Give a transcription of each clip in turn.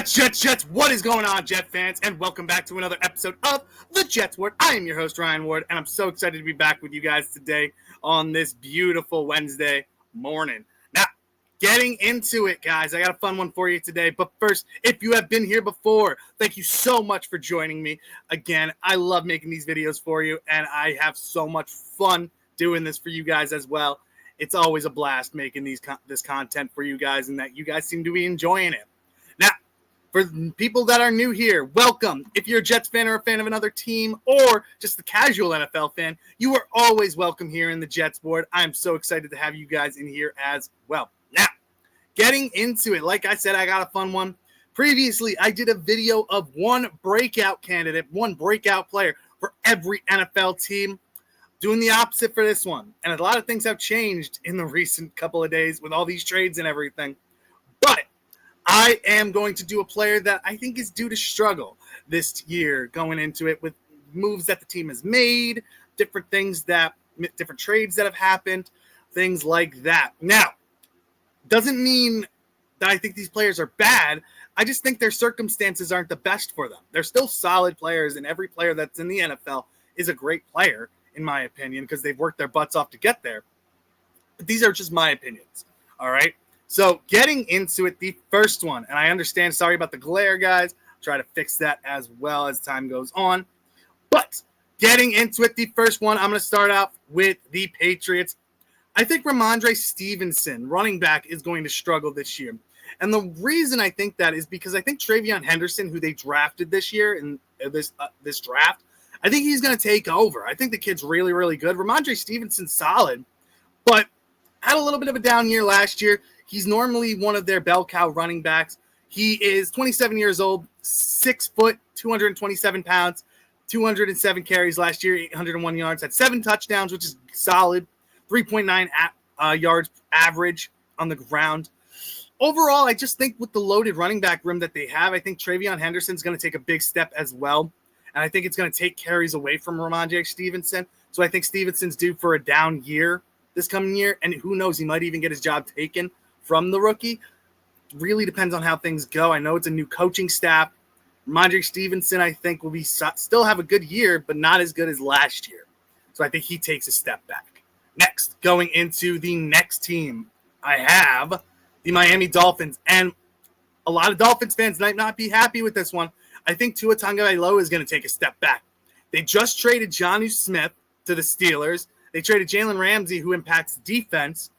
Jets, what is going on, Jet fans? And welcome back to another episode of The Jets Ward. I am your host, Ryan Ward, and I'm so excited to be back with you guys today on this beautiful Wednesday morning. Now, getting into it, guys, I got a fun one for you today. But first, if you have been here before, thank you so much for joining me. Again, I love making these videos for you, and I have so much fun doing this for you guys as well. It's always a blast making this content for you guys, and that you guys seem to be enjoying it. Now, for people that are new here, welcome. If you're a Jets fan or a fan of another team or just a casual NFL fan, you are always welcome here in the Jets board. I'm so excited to have you guys in here as well. Now, getting into it, like I said, I got a fun one. Previously, I did a video of one breakout candidate, one breakout player for every NFL team. Doing the opposite for this one. And a lot of things have changed in the recent couple of days with all these trades and everything. But I am going to do a player that I think is due to struggle this year going into it with moves that the team has made, different trades that have happened, things like that. Now, doesn't mean that I think these players are bad. I just think their circumstances aren't the best for them. They're still solid players, and every player that's in the NFL is a great player, in my opinion, because they've worked their butts off to get there. But these are just my opinions, all right? So getting into it, the first one, and I understand, sorry about the glare, guys. I'll try to fix that as well as time goes on. But getting into it, the first one, I'm going to start out with the Patriots. I think Rhamondre Stevenson, running back, is going to struggle this year. And the reason I think that is because I think TreVeyon Henderson, who they drafted this year in this draft, I think he's going to take over. I think the kid's really, really good. Rhamondre Stevenson's solid, but had a little bit of a down year last year. He's normally one of their bell cow running backs. He is 27 years old, 6 foot, 227 pounds, 207 carries last year, 801 yards, had 7 touchdowns, which is solid, 3.9 yards average on the ground. Overall, I just think with the loaded running back room that they have, I think TreVeyon Henderson's going to take a big step as well. And I think it's going to take carries away from Rhamondre Stevenson. So I think Stevenson's due for a down year this coming year. And who knows, he might even get his job taken from the rookie. Really depends on how things go. I know it's a new coaching staff. Rhamondre Stevenson, I think, will be still have a good year, but not as good as last year. So I think he takes a step back. Next, going into the next team, I have the Miami Dolphins. And a lot of Dolphins fans might not be happy with this one. I think Tua Tagovailoa is going to take a step back. They just traded Jonnu Smith to the Steelers. They traded Jalen Ramsey, who impacts defense.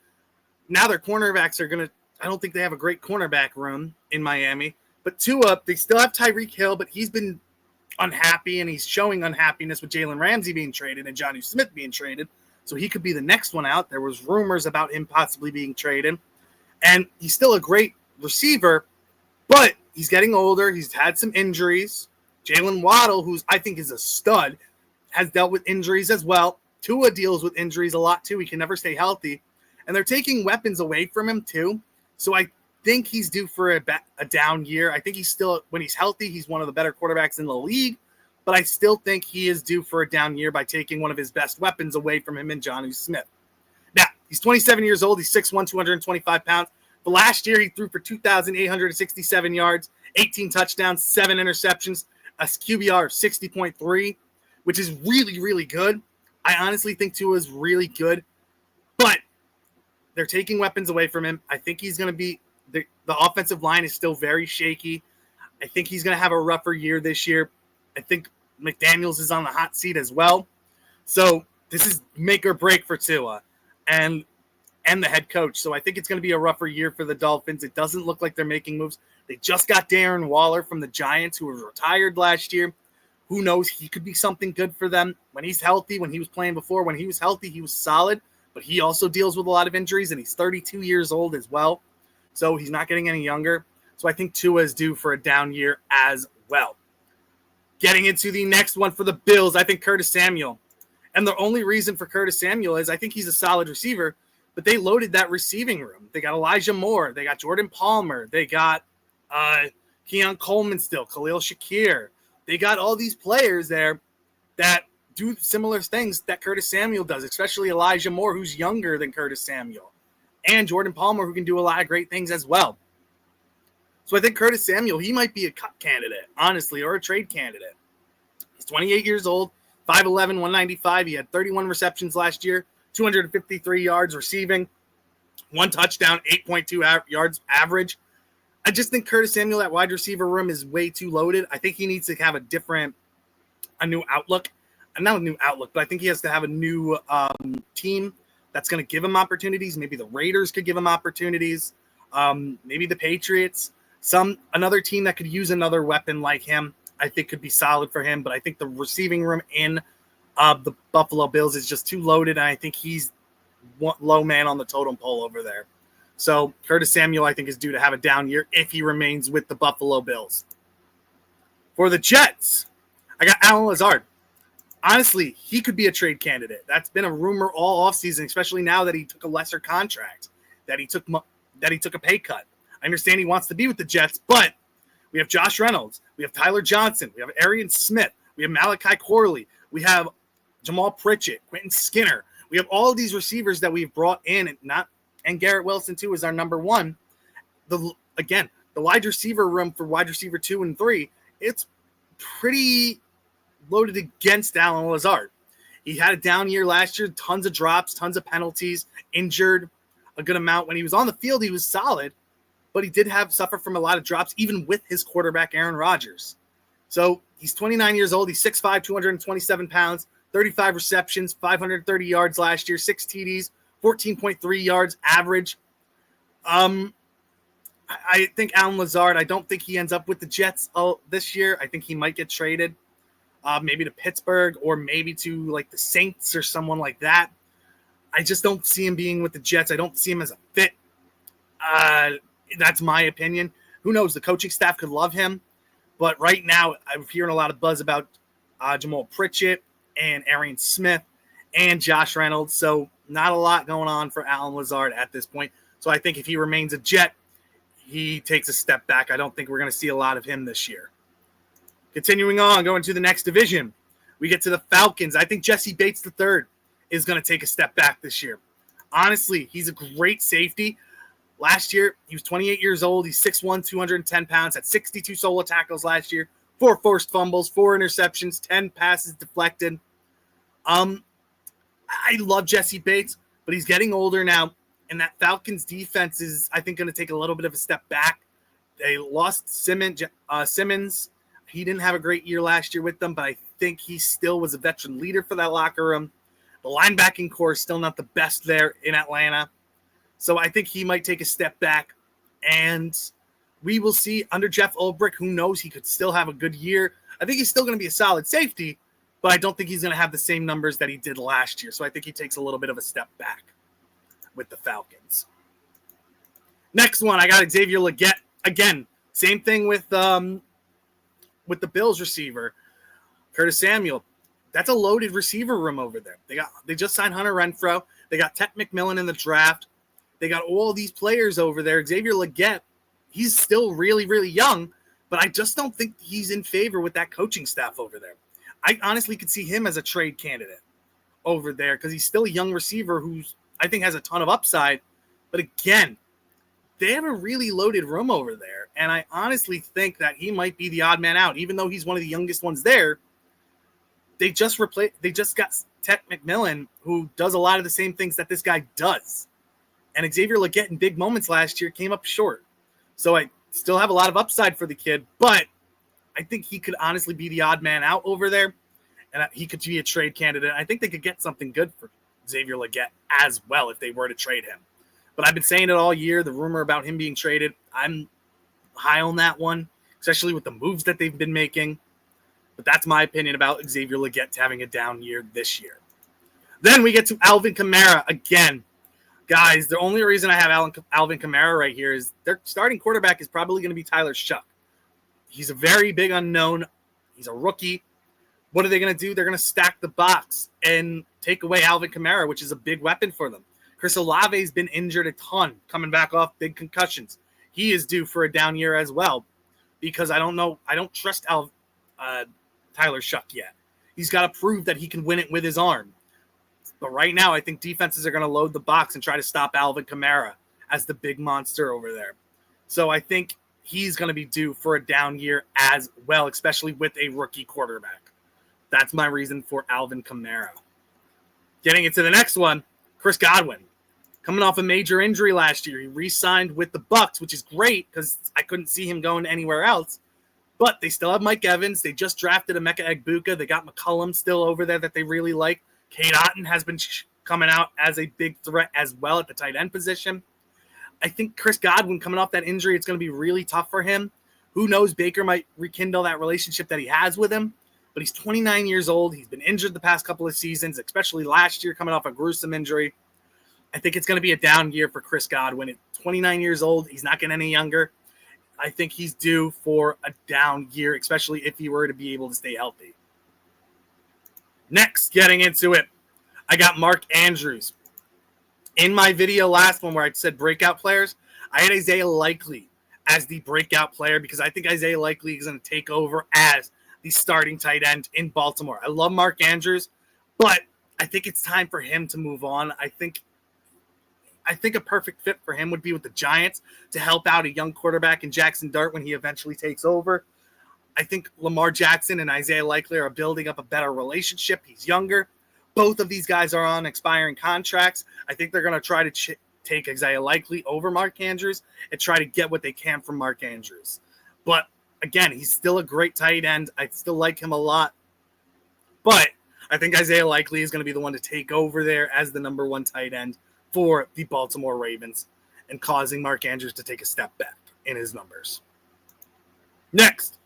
Now their cornerbacks are going to – I don't think they have a great cornerback room in Miami. But Tua, they still have Tyreek Hill, but he's been unhappy, and he's showing unhappiness with Jalen Ramsey being traded and Jonnu Smith being traded. So he could be the next one out. There was rumors about him possibly being traded. And he's still a great receiver, but he's getting older. He's had some injuries. Jalen Waddle, who I think is a stud, has dealt with injuries as well. Tua deals with injuries a lot too. He can never stay healthy. And they're taking weapons away from him too. So I think he's due for a down year. I think he's still, when he's healthy, he's one of the better quarterbacks in the league. But I still think he is due for a down year by taking one of his best weapons away from him in Jonnu Smith. Now, he's 27 years old. He's 6'1", 225 pounds. But last year, he threw for 2,867 yards, 18 touchdowns, 7 interceptions, a QBR of 60.3, which is really, really good. I honestly think Tua is really good, but they're taking weapons away from him. I think he's going to be the offensive line is still very shaky. I think he's going to have a rougher year this year. I think McDaniels is on the hot seat as well. So this is make or break for Tua and the head coach. So I think it's going to be a rougher year for the Dolphins. It doesn't look like they're making moves. They just got Darren Waller from the Giants, who was retired last year. Who knows? He could be something good for them when he's healthy. When he was playing before, when he was healthy, he was solid. But he also deals with a lot of injuries, and he's 32 years old as well. So he's not getting any younger. So I think Tua is due for a down year as well. Getting into the next one for the Bills, I think Curtis Samuel. And the only reason for Curtis Samuel is I think he's a solid receiver, but they loaded that receiving room. They got Elijah Moore. They got Jordan Palmer. They got Keon Coleman still, Khalil Shakir. They got all these players there that do similar things that Curtis Samuel does, especially Elijah Moore, who's younger than Curtis Samuel, and Jordan Palmer, who can do a lot of great things as well. So I think Curtis Samuel, he might be a cut candidate, honestly, or a trade candidate. He's 28 years old, 5'11", 195. He had 31 receptions last year, 253 yards receiving, 1 touchdown, 8.2 yards average. I just think Curtis Samuel at wide receiver room is way too loaded. I think he needs to have a new outlook. Not a new outlook, but I think he has to have a new team that's going to give him opportunities. Maybe the Raiders could give him opportunities. Maybe the Patriots. Another team that could use another weapon like him, I think could be solid for him. But I think the receiving room in the Buffalo Bills is just too loaded, and I think he's low man on the totem pole over there. So Curtis Samuel, I think, is due to have a down year if he remains with the Buffalo Bills. For the Jets, I got Allen Lazard. Honestly, he could be a trade candidate. That's been a rumor all offseason, especially now that he took a lesser contract, that he took a pay cut. I understand he wants to be with the Jets, but we have Josh Reynolds, we have Tyler Johnson, we have Arian Smith, we have Malachi Corley, we have Jamal Pritchett, Quentin Skinner. We have all of these receivers that we've brought in, and Garrett Wilson too is our number one. The wide receiver room for wide receiver 2 and 3, it's pretty loaded against Allen Lazard. He had a down year last year, tons of drops, tons of penalties, injured a good amount. When he was on the field, he was solid, but he did suffer from a lot of drops, even with his quarterback, Aaron Rodgers. So he's 29 years old. He's 6'5", 227 pounds, 35 receptions, 530 yards last year, 6 TDs, 14.3 yards average. I think Allen Lazard, I don't think he ends up with the Jets this year. I think he might get traded. Maybe to Pittsburgh or maybe to like the Saints or someone like that. I just don't see him being with the Jets. I don't see him as a fit. That's my opinion. Who knows? The coaching staff could love him. But right now, I'm hearing a lot of buzz about Jamal Pritchett and Arian Smith and Josh Reynolds. So not a lot going on for Allen Lazard at this point. So I think if he remains a Jet, he takes a step back. I don't think we're going to see a lot of him this year. Continuing on, going to the next division, we get to the Falcons. I think Jesse Bates III is going to take a step back this year. Honestly, he's a great safety. Last year, he was 28 years old. He's 6'1", 210 pounds, had 62 solo tackles last year, 4 forced fumbles, 4 interceptions, 10 passes deflected. I love Jesse Bates, but he's getting older now, and that Falcons defense is, I think, going to take a little bit of a step back. They lost Simmons. He didn't have a great year last year with them, but I think he still was a veteran leader for that locker room. The linebacking core is still not the best there in Atlanta. So I think he might take a step back. And we will see under Jeff Ulbrich. Who knows? He could still have a good year. I think he's still going to be a solid safety, but I don't think he's going to have the same numbers that he did last year. So I think he takes a little bit of a step back with the Falcons. Next one, I got Xavier Legette. Again, same thing with the Bills receiver, Curtis Samuel. That's a loaded receiver room over there. They just signed Hunter Renfrow. They got Ted McMillan in the draft. They got all these players over there. Xavier Legette, he's still really, really young, but I just don't think he's in favor with that coaching staff over there. I honestly could see him as a trade candidate over there because he's still a young receiver who's, I think, has a ton of upside. But again, they have a really loaded room over there. And I honestly think that he might be the odd man out, even though he's one of the youngest ones there. They just got Ted McMillan, who does a lot of the same things that this guy does. And Xavier Legette in big moments last year came up short. So I still have a lot of upside for the kid, but I think he could honestly be the odd man out over there. And he could be a trade candidate. I think they could get something good for Xavier Legette as well if they were to trade him. But I've been saying it all year, the rumor about him being traded, I'm high on that one, especially with the moves that they've been making. But that's my opinion about Xavier Legette having a down year this year. Then we get to Alvin Kamara again. Guys, the only reason I have Alvin Kamara right here is their starting quarterback is probably going to be Tyler Shuck. He's a very big unknown. He's a rookie. What are they going to do? They're going to stack the box and take away Alvin Kamara, which is a big weapon for them. Chris Olave has been injured a ton, coming back off big concussions. He is due for a down year as well because I don't trust Tyler Shuck yet. He's got to prove that he can win it with his arm. But right now, I think defenses are going to load the box and try to stop Alvin Kamara as the big monster over there. So I think he's going to be due for a down year as well, especially with a rookie quarterback. That's my reason for Alvin Kamara. Getting into the next one, Chris Godwin. Coming off a major injury last year. He re-signed with the Bucs, which is great because I couldn't see him going anywhere else. But they still have Mike Evans. They just drafted Emeka Egbuka. They got McCollum still over there that they really like. Cade Otton has been coming out as a big threat as well at the tight end position. I think Chris Godwin coming off that injury, it's going to be really tough for him. Who knows? Baker might rekindle that relationship that he has with him. But he's 29 years old. He's been injured the past couple of seasons, especially last year coming off a gruesome injury. I think it's going to be a down year for Chris Godwin. At 29 years old, he's not getting any younger. I think he's due for a down year, especially if he were to be able to stay healthy. Next, getting into it, I got Mark Andrews. In my video last one where I said breakout players, I had Isaiah Likely as the breakout player because I think Isaiah Likely is going to take over as the starting tight end in Baltimore. I love Mark Andrews, but I think it's time for him to move on. I think a perfect fit for him would be with the Giants to help out a young quarterback in Jackson Dart when he eventually takes over. I think Lamar Jackson and Isaiah Likely are building up a better relationship. He's younger. Both of these guys are on expiring contracts. I think they're going to try to take Isaiah Likely over Mark Andrews and try to get what they can from Mark Andrews. But again, he's still a great tight end. I still like him a lot. But I think Isaiah Likely is going to be the one to take over there as the number one tight end for the Baltimore Ravens and causing Mark Andrews to take a step back in his numbers. Next,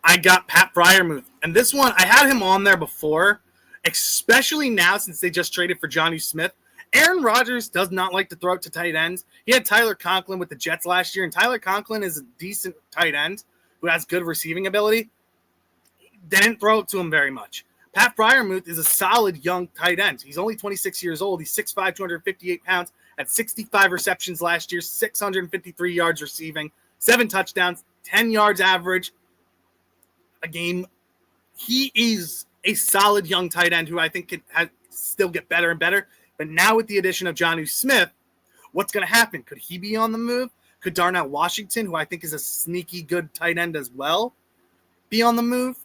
I got Pat Freiermuth. And this one, I had him on there before, especially now since they just traded for Jonnu Smith. Aaron Rodgers does not like to throw it to tight ends. He had Tyler Conklin with the Jets last year, and Tyler Conklin is a decent tight end who has good receiving ability. They didn't throw it to him very much. Pat Freiermuth is a solid young tight end. He's only 26 years old. He's 6'5", 258 pounds, had 65 receptions last year, 653 yards receiving, 7 touchdowns, 10 yards average a game. He is a solid young tight end who I think can still get better and better. But now with the addition of Jonnu Smith, what's going to happen? Could he be on the move? Could Darnell Washington, who I think is a sneaky good tight end as well, be on the move?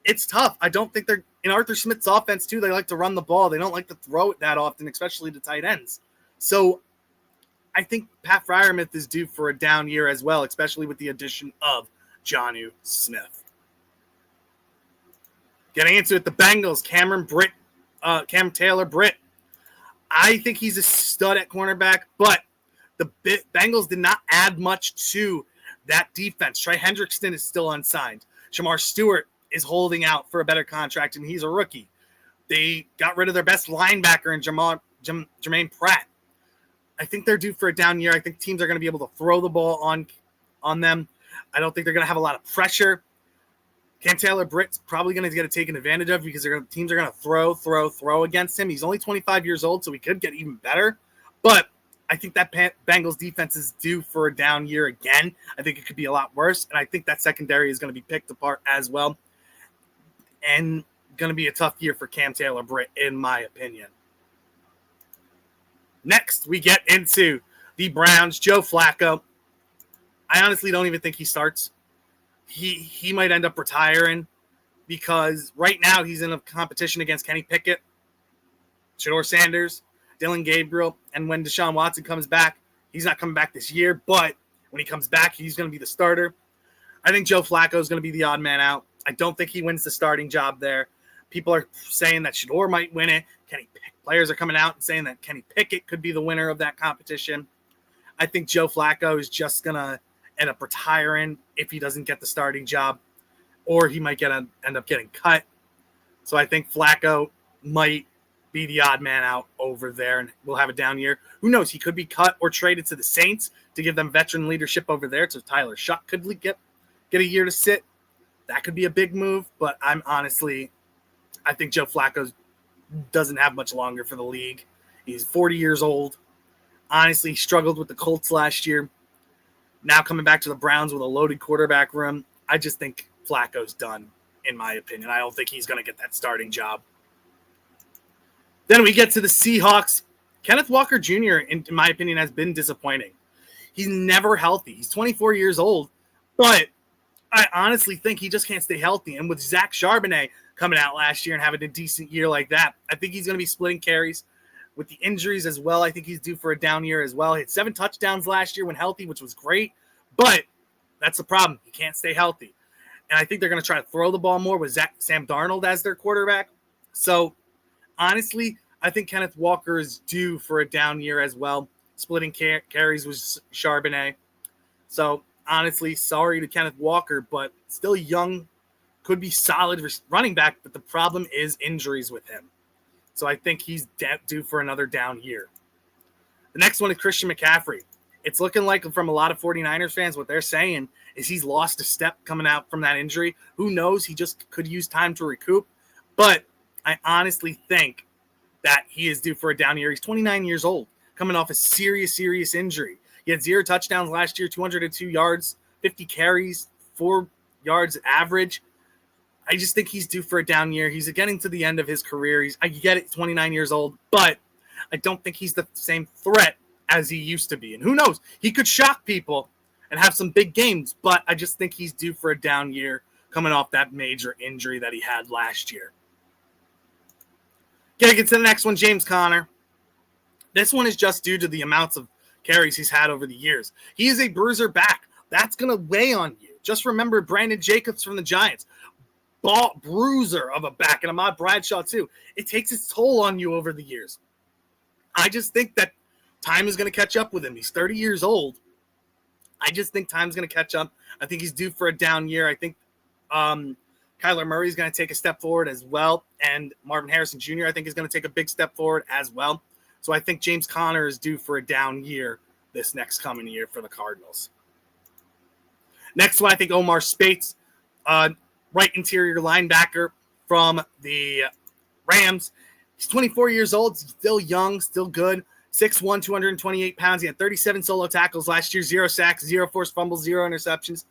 It's tough. I don't think they're in Arthur Smith's offense too. They like to run the ball. They don't like to throw it that often, especially to tight ends. So I think Pat Freiermuth is due for a down year as well, especially with the addition of Jonnu Smith. Getting into it, the Bengals, Cam Taylor-Britt. I think he's a stud at cornerback, but the Bengals did not add much to that defense. Trey Hendrickson is still unsigned. Shamar Stewart is holding out for a better contract, and he's a rookie. They got rid of their best linebacker in Jermaine Pratt. I think they're due for a down year. I think teams are going to be able to throw the ball on them. I don't think they're going to have a lot of pressure. Cam Taylor-Britt's probably going to get taken advantage of because teams are going to throw against him. He's only 25 years old, so he could get even better. But I think that Bengals defense is due for a down year again. I think it could be a lot worse, and I think that secondary is going to be picked apart as well. And going to be a tough year for Cam Taylor-Britt, in my opinion. Next, we get into the Browns. Joe Flacco. I honestly don't even think he starts. He might end up retiring because right now he's in a competition against Kenny Pickett, Shedeur Sanders, Dylan Gabriel, and when Deshaun Watson comes back, he's not coming back this year, but when he comes back, he's going to be the starter. I think Joe Flacco is going to be the odd man out. I don't think he wins the starting job there. People are saying that Shedeur might win it. Players are coming out and saying that Kenny Pickett could be the winner of that competition. I think Joe Flacco is just going to end up retiring if he doesn't get the starting job, or he might end up getting cut. So I think Flacco might be the odd man out over there and will have a down year. Who knows? He could be cut or traded to the Saints to give them veteran leadership over there. So Tyler Shuck could get a year to sit. That could be a big move, but I think Joe Flacco doesn't have much longer for the league. He's 40 years old. Honestly, he struggled with the Colts last year. Now coming back to the Browns with a loaded quarterback room, I just think Flacco's done, in my opinion. I don't think he's going to get that starting job. Then we get to the Seahawks. Kenneth Walker Jr., in my opinion, has been disappointing. He's never healthy. He's 24 years old, but I honestly think he just can't stay healthy. And with Zach Charbonnet coming out last year and having a decent year like that, I think he's going to be splitting carries. With the injuries as well, I think he's due for a down year as well. He had 7 touchdowns last year when healthy, which was great, but that's the problem. He can't stay healthy. And I think they're going to try to throw the ball more with Sam Darnold as their quarterback. So, honestly, I think Kenneth Walker is due for a down year as well, splitting carries with Charbonnet. So, honestly, sorry to Kenneth Walker, but still young, could be solid running back, but the problem is injuries with him. So I think he's due for another down year. The next one is Christian McCaffrey. It's looking like from a lot of 49ers fans, what they're saying is he's lost a step coming out from that injury. Who knows? He just could use time to recoup. But I honestly think that he is due for a down year. He's 29 years old, coming off a serious injury. He had 0 touchdowns last year, 202 yards, 50 carries, 4 yards average. I just think he's due for a down year. He's getting to the end of his career. I get it, 29 years old, but I don't think he's the same threat as he used to be. And who knows? He could shock people and have some big games, but I just think he's due for a down year coming off that major injury that he had last year. Gotta get to the next one, James Conner. This one is just due to the amounts of carries he's had over the years. He is a bruiser back. That's going to weigh on you. Just remember Brandon Jacobs from the Giants. Bruiser of a back, and Ahmad Bradshaw too. It takes its toll on you over the years. I just think that time is going to catch up with him. He's 30 years old. I just think time's going to catch up. I think he's due for a down year. I think Kyler Murray is going to take a step forward as well, and Marvin Harrison Jr. I think is going to take a big step forward as well. So I think James Conner is due for a down year this next coming year for the Cardinals. Next one, I think Omar Speights, right interior linebacker from the Rams. He's 24 years old, still young, still good. 6'1", 228 pounds. He had 37 solo tackles last year, 0 sacks, 0 forced fumbles, 0 interceptions.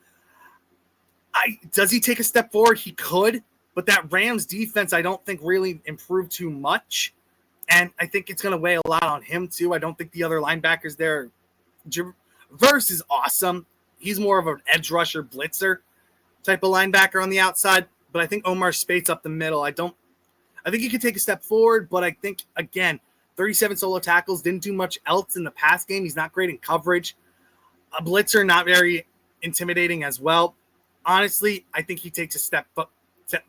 Does he take a step forward? He could, but that Rams defense I don't think really improved too much, and I think it's going to weigh a lot on him too. I don't think the other linebackers there. Verse is awesome. He's more of an edge rusher, blitzer type of linebacker on the outside, but I think Omar Speights up the middle. I think he could take a step forward, but I think, again, 37 solo tackles, didn't do much else in the pass game. He's not great in coverage. A blitzer, not very intimidating as well. Honestly, I think he takes a step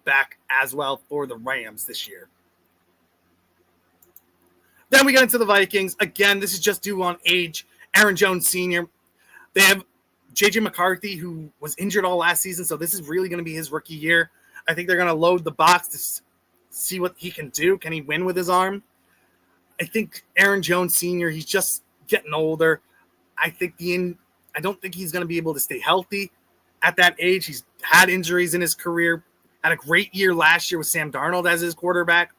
back as well for the Rams this year. Then we get into the Vikings. Again, this is just due on age. Aaron Jones Sr. They have J.J. McCarthy, who was injured all last season, so this is really going to be his rookie year. I think they're going to load the box to see what he can do. Can he win with his arm? I think Aaron Jones Sr., he's just getting older. I don't think he's going to be able to stay healthy at that age. He's had injuries in his career. Had a great year last year with Sam Darnold as his quarterback.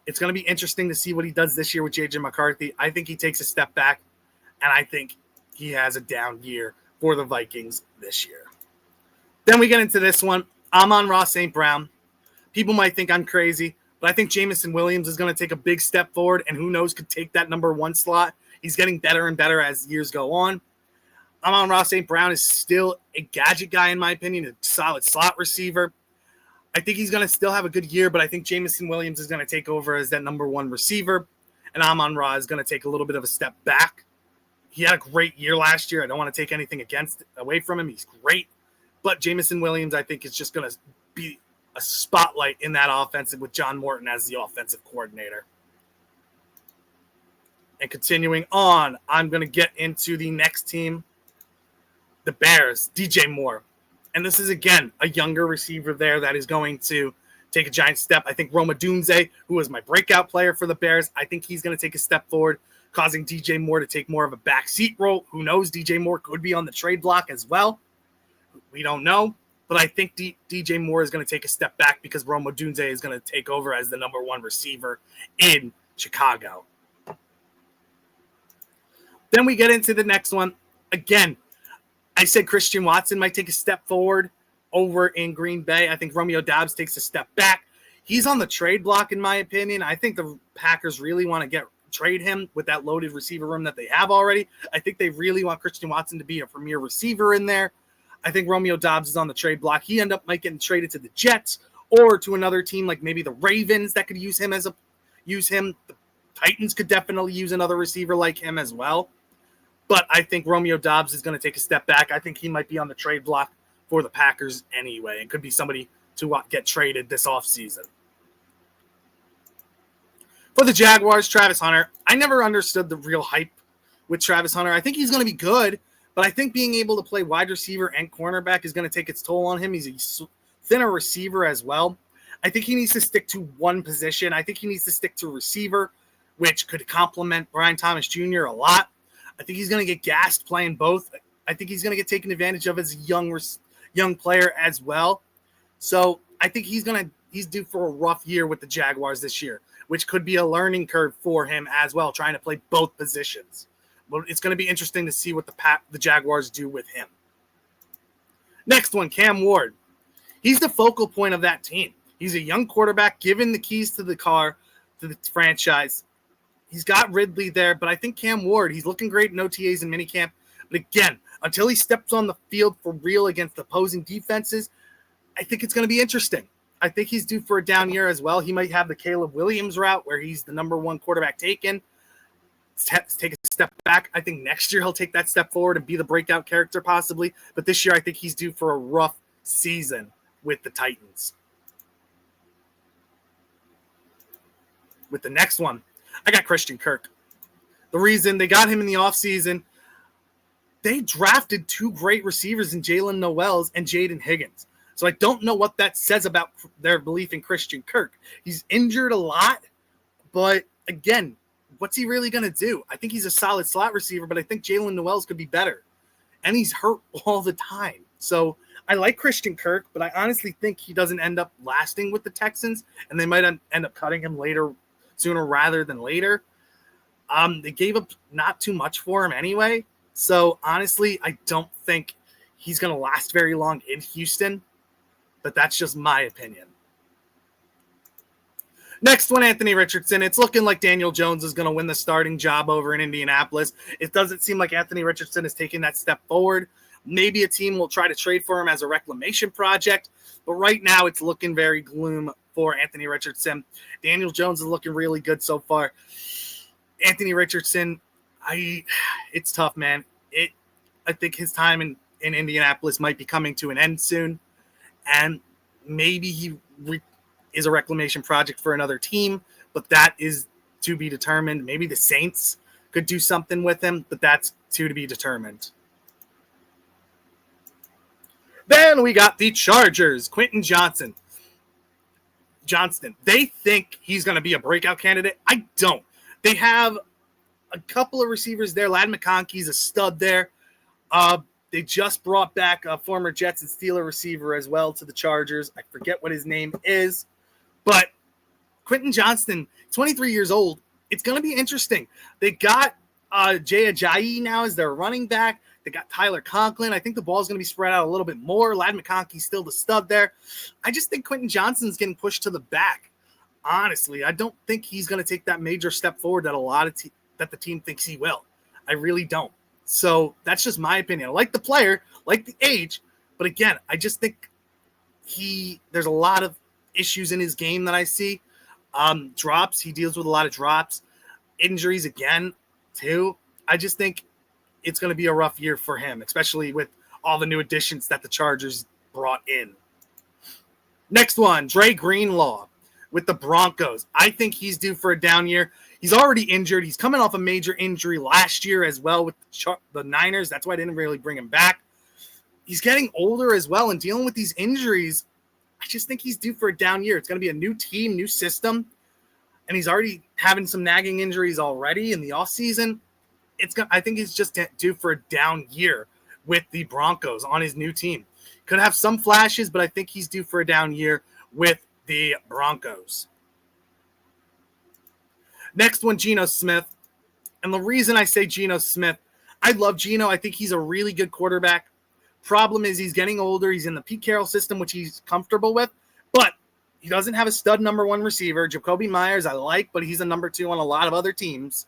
It's going to be interesting to see what he does this year with J.J. McCarthy. I think he takes a step back, and I think he has a down year for the Vikings this year. Then we get into this one. Amon-Ra St. Brown. People might think I'm crazy, but I think Jameson Williams is going to take a big step forward, and who knows, could take that number 1 slot. He's getting better and better as years go on. Amon-Ra St. Brown is still a gadget guy, in my opinion, a solid slot receiver. I think he's going to still have a good year, but I think Jameson Williams is going to take over as that number 1 receiver, and Amon-Ra is going to take a little bit of a step back. He had a great year last year. I don't want to take anything away from him. He's great. But Jameson Williams, I think, is just going to be a spotlight in that offense with John Morton as the offensive coordinator. And continuing on, I'm going to get into the next team, the Bears, DJ Moore. And this is, again, a younger receiver there that is going to take a giant step. I think Rome Odunze, who was my breakout player for the Bears, I think he's going to take a step forward, causing DJ Moore to take more of a backseat role. Who knows? DJ Moore could be on the trade block as well. We don't know. But I think DJ Moore is going to take a step back because Rome Odunze is going to take over as the number 1 receiver in Chicago. Then we get into the next one. Again, I said Christian Watson might take a step forward over in Green Bay. I think Romeo Doubs takes a step back. He's on the trade block, in my opinion. I think the Packers really want to get trade him with that loaded receiver room that they have already. I think they really want Christian Watson to be a premier receiver in there. I think Romeo Doubs is on the trade block. He might get traded to the Jets or to another team like maybe the Ravens that could use him. The Titans could definitely use another receiver like him as well. But I think Romeo Doubs is going to take a step back. I think he might be on the trade block for the Packers anyway. It could be somebody to get traded this offseason. For the Jaguars, Travis Hunter. I never understood the real hype with Travis Hunter. I think he's going to be good, but I think being able to play wide receiver and cornerback is going to take its toll on him. He's a thinner receiver as well. I think he needs to stick to one position. I think he needs to stick to receiver, which could complement Brian Thomas Jr. a lot. I think he's going to get gassed playing both. I think he's going to get taken advantage of as a young player as well. So I think he's due for a rough year with the Jaguars this year, which could be a learning curve for him as well, trying to play both positions. But it's going to be interesting to see what the Jaguars do with him. Next one, Cam Ward. He's the focal point of that team. He's a young quarterback given the keys to the car to the franchise. He's got Ridley there, but I think Cam Ward, he's looking great in OTAs and minicamp. But again, until he steps on the field for real against opposing defenses, I think it's going to be interesting. I think he's due for a down year as well. He might have the Caleb Williams route where he's the number one quarterback taken. Take a step back. I think next year he'll take that step forward and be the breakout character possibly. But this year I think he's due for a rough season with the Titans. With the next one, I got Christian Kirk. The reason they got him in the offseason, they drafted two great receivers in Jalen Noels and Jaden Higgins. So I don't know what that says about their belief in Christian Kirk. He's injured a lot, but again, what's he really going to do? I think he's a solid slot receiver, but I think Jalen Noels could be better. And he's hurt all the time. So I like Christian Kirk, but I honestly think he doesn't end up lasting with the Texans, and they might end up cutting him sooner rather than later. They gave up not too much for him anyway. So honestly, I don't think he's going to last very long in Houston, but that's just my opinion. Next one, Anthony Richardson. It's looking like Daniel Jones is going to win the starting job over in Indianapolis. It doesn't seem like Anthony Richardson is taking that step forward. Maybe a team will try to trade for him as a reclamation project, but right now it's looking very gloom for Anthony Richardson. Daniel Jones is looking really good so far. Anthony Richardson, it's tough, man. I think his time in Indianapolis might be coming to an end soon, and maybe he is a reclamation project for another team, but that is to be determined. Maybe the Saints could do something with him, but that's to be determined. Then we got the Chargers, Quentin Johnston. They think he's going to be a breakout candidate. I don't. They have a couple of receivers there. Ladd McConkey's a stud there. They just brought back a former Jets and Steelers receiver as well to the Chargers. I forget what his name is. But Quentin Johnston, 23 years old. It's going to be interesting. They got Jay Ajayi now as their running back. They got Tyler Conklin. I think the ball is going to be spread out a little bit more. Ladd McConkey's still the stud there. I just think Quentin Johnston's getting pushed to the back. Honestly, I don't think he's going to take that major step forward that that the team thinks he will. I really don't. So that's just my opinion. I like the player, like the age, but again, I just think there's a lot of issues in his game that I see. Drops, he deals with a lot of drops. Injuries again, too. I just think it's going to be a rough year for him, especially with all the new additions that the Chargers brought in. Next one, Dre Greenlaw with the Broncos. I think he's due for a down year. He's already injured. He's coming off a major injury last year as well with the Niners. That's why I didn't really bring him back. He's getting older as well and dealing with these injuries. I just think he's due for a down year. It's going to be a new team, new system, and he's already having some nagging injuries already in the offseason. I think he's just due for a down year with the Broncos on his new team. Could have some flashes, but I think he's due for a down year with the Broncos. Next one, Geno Smith. And the reason I say Geno Smith, I love Geno. I think he's a really good quarterback. Problem is he's getting older. He's in the Pete Carroll system, which he's comfortable with. But he doesn't have a stud number one receiver. Jacoby Myers I like, but he's a number two on a lot of other teams.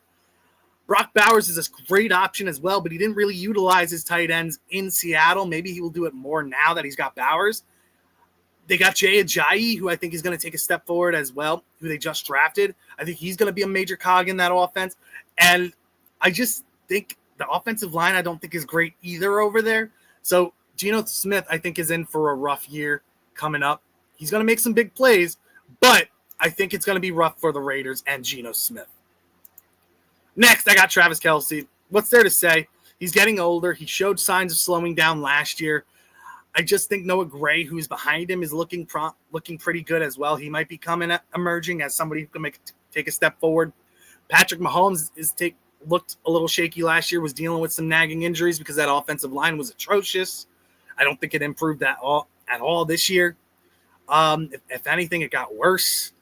Brock Bowers is a great option as well, but he didn't really utilize his tight ends in Seattle. Maybe he will do it more now that he's got Bowers. They got Jay Ajayi, who I think is going to take a step forward as well, who they just drafted. I think he's going to be a major cog in that offense. And I just think the offensive line I don't think is great either over there. So Geno Smith, I think, is in for a rough year coming up. He's going to make some big plays, but I think it's going to be rough for the Raiders and Geno Smith. Next, I got Travis Kelce. What's there to say? He's getting older. He showed signs of slowing down last year. I just think Noah Gray, who's behind him, is looking pretty good as well. He might be emerging as somebody who can take a step forward. Patrick Mahomes looked a little shaky last year, was dealing with some nagging injuries because that offensive line was atrocious. I don't think it improved at all this year. If anything, it got worse.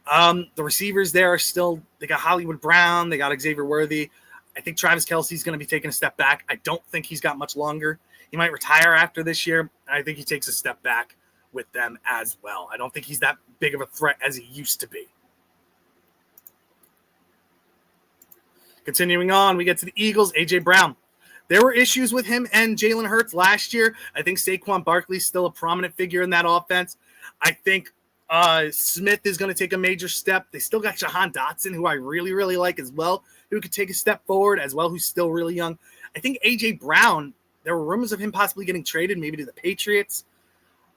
The receivers there are still, they got Hollywood Brown, they got Xavier Worthy. I think Travis Kelce's going to be taking a step back. I don't think he's got much longer. He might retire after this year. And I think he takes a step back with them as well. I don't think he's that big of a threat as he used to be. Continuing on, we get to the Eagles, A.J. Brown. There were issues with him and Jalen Hurts last year. I think Saquon Barkley's still a prominent figure in that offense. I think Smith is going to take a major step. They still got Jahan Dotson, who I really, really like as well, who could take a step forward as well, who's still really young. I think A.J. Brown, there were rumors of him possibly getting traded maybe to the Patriots.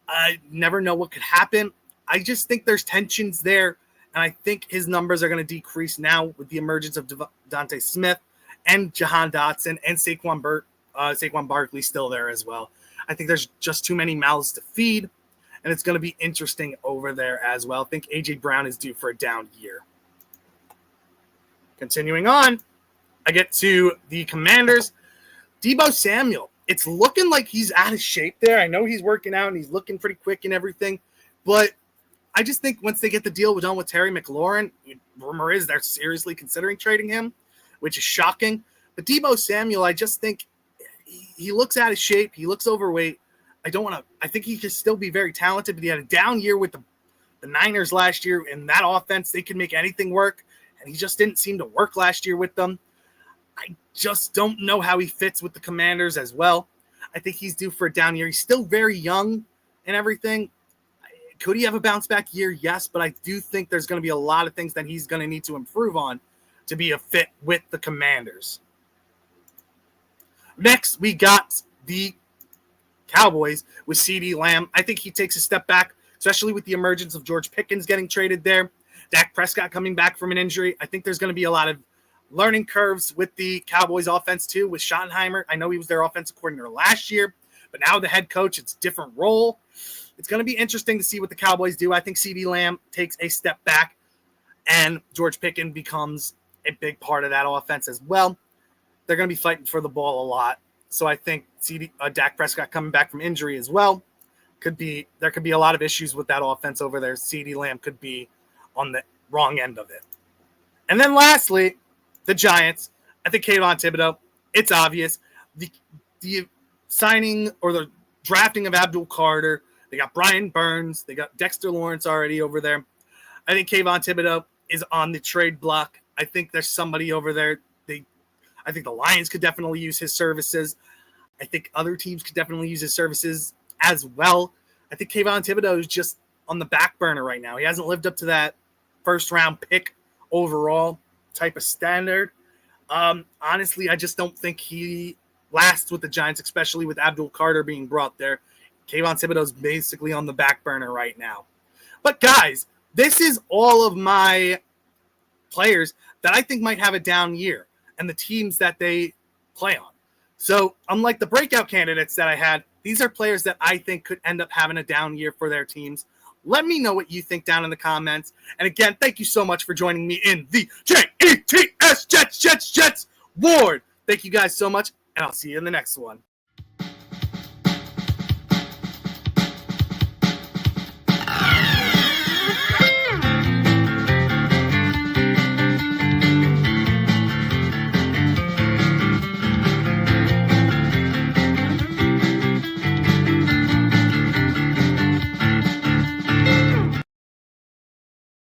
I never know what could happen. I just think there's tensions there, and I think his numbers are going to decrease now with the emergence of Devontae Smith and Jahan Dotson and Saquon Barkley still there as well. I think there's just too many mouths to feed, and it's going to be interesting over there as well. I think A.J. Brown is due for a down year. Continuing on, I get to the Commanders. Deebo Samuel. It's looking like he's out of shape there. I know he's working out and he's looking pretty quick and everything, but I just think once they get the deal done with Terry McLaurin, rumor is they're seriously considering trading him, which is shocking. But Deebo Samuel, I just think he looks out of shape. He looks overweight. I think he can still be very talented, but he had a down year with the Niners last year. In that offense, they can make anything work, and he just didn't seem to work last year with them. I just don't know how he fits with the Commanders as well. I think he's due for a down year. He's still very young and everything. Could he have a bounce back year? Yes, but I do think there's going to be a lot of things that he's going to need to improve on to be a fit with the Commanders. Next, we got the Cowboys with CeeDee Lamb. I think he takes a step back, especially with the emergence of George Pickens getting traded there. Dak Prescott coming back from an injury. I think there's going to be a lot of learning curves with the Cowboys offense too, with Schottenheimer. I know he was their offensive coordinator last year, but now the head coach, it's a different role. It's going to be interesting to see what the Cowboys do. I think CeeDee Lamb takes a step back, and George Pickens becomes a big part of that offense as well. They're going to be fighting for the ball a lot. So I think Dak Prescott coming back from injury as well there could be a lot of issues with that offense over there. CeeDee Lamb could be on the wrong end of it. And then lastly, the Giants. I think Kayvon Thibodeau, it's obvious. The signing or the drafting of Abdul Carter, they got Brian Burns, they got Dexter Lawrence already over there. I think Kayvon Thibodeau is on the trade block. I think there's somebody over there. I think the Lions could definitely use his services. I think other teams could definitely use his services as well. I think Kayvon Thibodeau is just on the back burner right now. He hasn't lived up to that first-round pick overall type of standard. Honestly, I just don't think he lasts with the Giants, especially with Abdul Carter being brought there. Kayvon Thibodeau is basically on the back burner right now. But guys, this is all of my players that I think might have a down year and the teams that they play on. So unlike the breakout candidates that I had, these are players that I think could end up having a down year for their teams. Let me know what you think down in the comments. And again, thank you so much for joining me in the JETS Jets Ward. Thank you guys so much, and I'll see you in the next one.